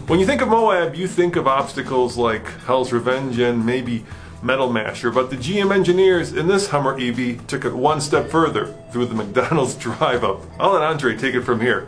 When you think of Moab, you think of obstacles like Hell's Revenge and maybe Metal Masher, but the GM engineers in this Hummer EV took it one step further through the McDonald's drive-up. I'll let Andre take it from here.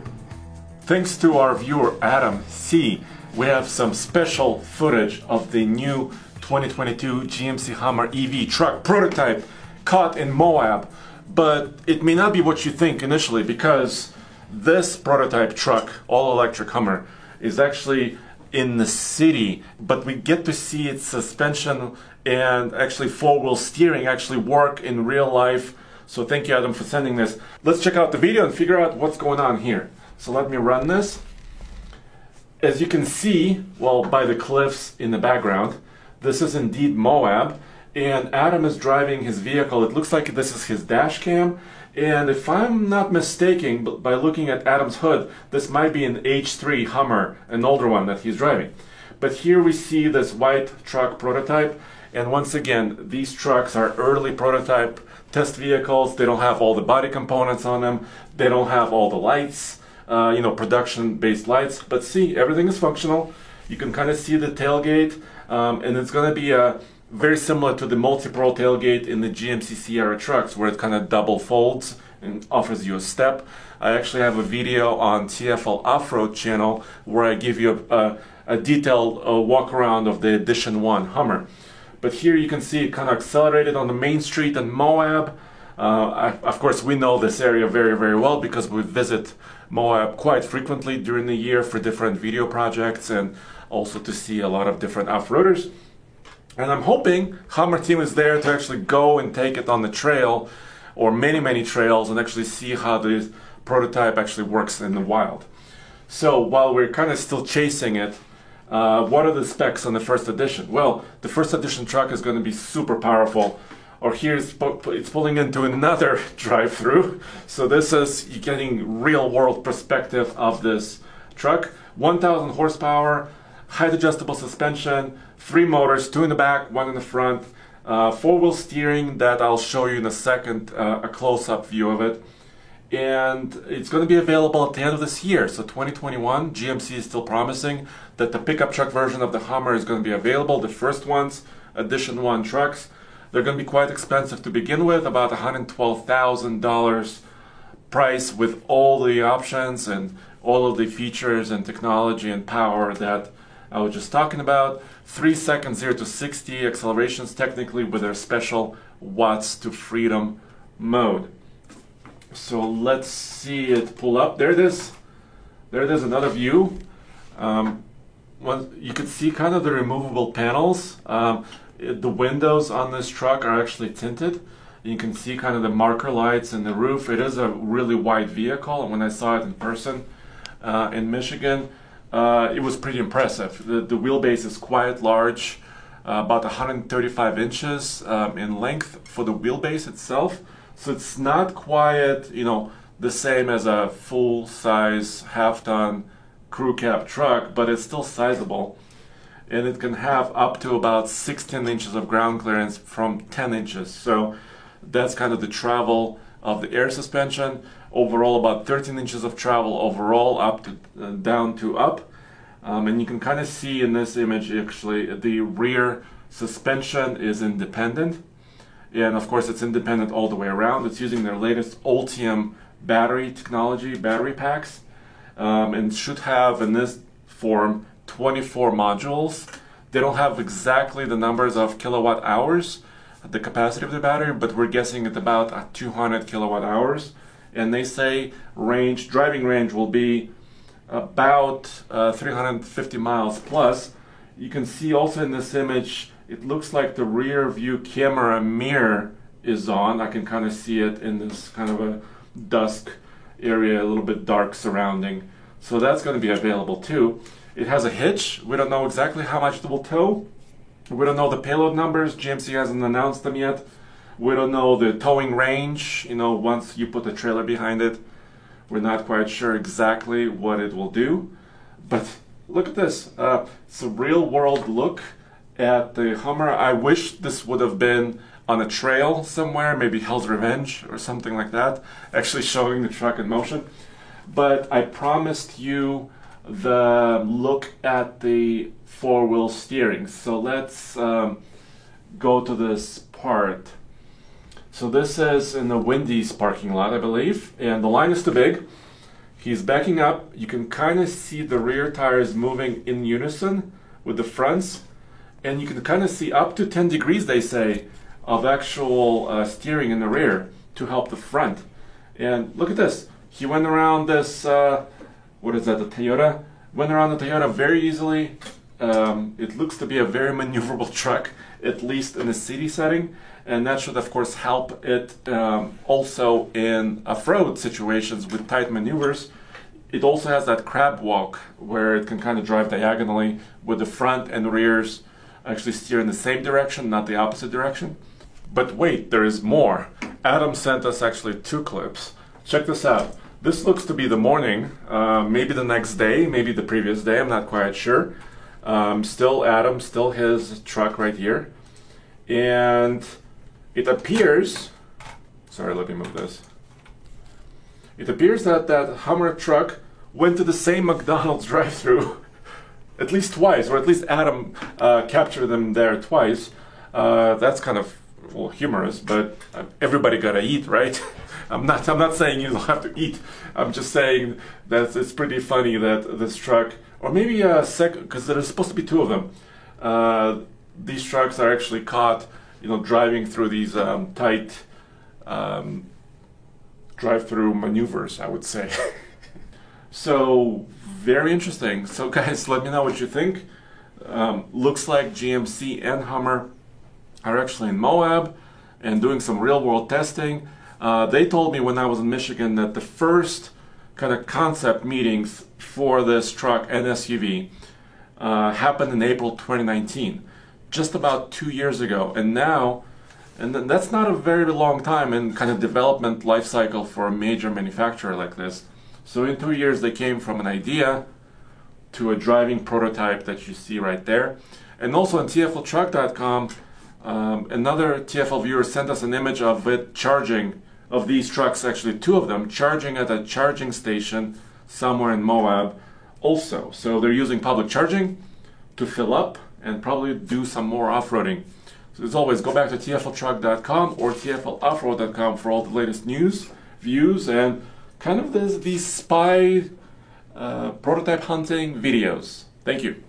Thanks to our viewer Adam C, we have some special footage of the new 2022 GMC Hummer EV truck prototype caught in Moab, but it may not be what you think initially, because this prototype truck, all-electric Hummer, is actually in the city, but we get to see its suspension and actually four-wheel steering actually work in real life. So thank you, Adam, for sending this. Let's check out the video and figure out what's going on here. So let me run this. As you can see, well, by the cliffs in the background, this is indeed Moab, and Adam is driving his vehicle. It looks like this is his dash cam, and if I'm not mistaken, by looking at Adam's hood, this might be an H3 Hummer, an older one that he's driving. But here we see this white truck prototype, and once again, these trucks are early prototype test vehicles. They don't have all the body components on them. They don't have all the lights, production-based lights. But see, everything is functional. You can kind of see the tailgate, and it's going to be very similar to the multi-pro tailgate in the GMC Sierra trucks, where it kind of double folds and offers you a step. I actually have a video on TFL Off-Road channel where I give you a detailed walk around of the Edition 1 Hummer. But here you can see it kind of accelerated on the main street in Moab. Of course, we know this area very, very well because we visit Moab quite frequently during the year for different video projects and also to see a lot of different off-roaders. And I'm hoping Hummer team is there to actually go and take it on the trail, or many, many trails, and actually see how this prototype actually works in the wild. So while we're kind of still chasing it, what are the specs on the first edition? Well, the first edition truck is going to be super powerful. Or here it's pulling into another drive-through. So this is, you're getting real-world perspective of this truck. 1,000 horsepower, height adjustable suspension, 3 motors, 2 in the back, 1 in the front, 4-wheel steering that I'll show you in a second, a close-up view of it. And it's going to be available at the end of this year, so 2021. GMC is still promising that the pickup truck version of the Hummer is going to be available. The first ones, Edition 1 trucks, they're going to be quite expensive to begin with, about $112,000 price with all the options and all of the features and technology and power that I was just talking about. 3 seconds 0 to 60 accelerations technically with their special watts to freedom mode. So let's see it pull up. There it is. There it is, another view. You can see kind of the removable panels. The windows on this truck are actually tinted. You can see kind of the marker lights and the roof. It is a really wide vehicle, and when I saw it in person in Michigan, it was pretty impressive. The wheelbase is quite large, about 135 inches in length for the wheelbase itself. So it's not quite, the same as a full-size half-ton crew cab truck, but it's still sizable. And it can have up to about 16 inches of ground clearance from 10 inches. So that's kind of the travel of the air suspension. Overall, about 13 inches of travel overall, up to down to up. And you can kind of see in this image, actually, the rear suspension is independent. And of course, it's independent all the way around. It's using their latest Ultium battery technology, battery packs. And should have, in this form, 24 modules. They don't have exactly the numbers of kilowatt hours, the capacity of the battery, but we're guessing at about 200 kilowatt hours. And they say driving range will be about 350 miles plus. You can see also in this image, it looks like the rear view camera mirror is on. I can kind of see it in this kind of a dusk area, a little bit dark surrounding. So that's going to be available too. It has a hitch. We don't know exactly how much it will tow. We don't know the payload numbers. GMC hasn't announced them yet. We don't know the towing range, once you put a trailer behind it. We're not quite sure exactly what it will do. But look at this. It's a real-world look at the Hummer. I wish this would have been on a trail somewhere, maybe Hell's Revenge or something like that, actually showing the truck in motion. But I promised you the look at the four-wheel steering. So let's go to this part. So this is in the Wendy's parking lot, I believe, and the line is too big. He's backing up. You can kind of see the rear tires moving in unison with the fronts, and you can kind of see up to 10 degrees, they say, of actual steering in the rear to help the front. And look at this. He went around this, what is that, the Toyota? Went around the Toyota very easily. It looks to be a very maneuverable truck, at least in a city setting. And that should, of course, help it also in off-road situations with tight maneuvers. It also has that crab walk where it can kind of drive diagonally with the front and rears actually steer in the same direction, not the opposite direction. But wait, there is more. Adam sent us actually 2 clips. Check this out. This looks to be the morning, maybe the next day, maybe the previous day, I'm not quite sure. Still Adam, still his truck right here. And it appears, sorry, let me move this. It appears that that Hummer truck went to the same McDonald's drive-thru at least twice, or at least Adam captured them there twice. That's kind of, well, humorous, but everybody gotta eat, right? I'm not saying you don't have to eat. I'm just saying that it's pretty funny that this truck, or maybe a second, because there's supposed to be 2 of them. These trucks are actually caught, you know, driving through these tight drive-through maneuvers, I would say. So, very interesting. So guys, let me know what you think. Looks like GMC and Hummer are actually in Moab and doing some real-world testing. They told me when I was in Michigan that the first kind of concept meetings for this truck and SUV happened in April 2019, just about 2 years ago. And now, and that's not a very long time in kind of development life cycle for a major manufacturer like this. So in 2 years they came from an idea to a driving prototype that you see right there. And also on TFLtruck.com, another TFL viewer sent us an image of it charging, of these trucks, actually 2 of them, charging at a charging station somewhere in Moab also. So they're using public charging to fill up and probably do some more off-roading. So as always, go back to TFLtruck.com or TFLoffroad.com for all the latest news, views, and kind of these spy prototype hunting videos. Thank you.